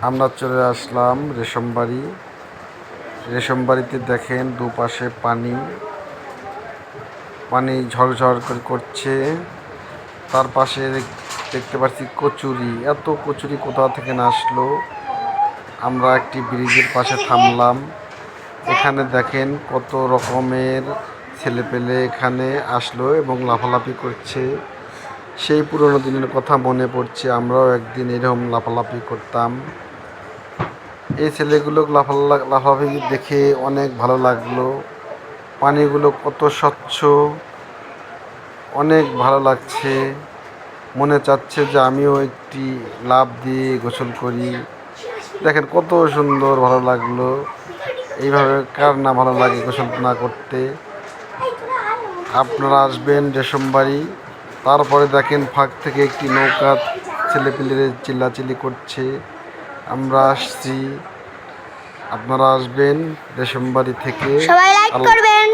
আমরা চলে আসলাম রেশমবাড়ি। রেশমবাড়িতে দেখেন দুপাশে পানি পানি ঝরঝর করে করছে। তার পাশে দেখতে পাচ্ছি কচুরি। এত কচুরি কোথা থেকে না আসলো। আমরা একটি ব্রিজের পাশে থামলাম। এখানে দেখেন কত রকমের ছেলেপেলে এখানে আসলো এবং লাফালাফি করছে। সেই পুরনো দিনের কথা মনে পড়ছে, আমরাও একদিন এরকম লাফালাফি করতাম। এই ছেলেগুলো লাফালাফি দেখে অনেক ভালো লাগলো। পানিগুলো কত স্বচ্ছ, অনেক ভালো লাগছে। মনে চাচ্ছে যে আমিও একটি লাফ দিয়ে গোসল করি। দেখেন কত সুন্দর, ভালো লাগলো। এইভাবে কার না ভালো লাগে গোসল না করতে। আপনারা আসবেন রেশমবাড়ি। তারপরে দেখেন ফাঁক থেকে একটি নৌকা ছেলেপিলেরে চিল্লাচিল্লি করছে। আমরা আসছি, আপনারা আসবেন রেশমবাড়ি থেকে। সবাই লাইক করবেন।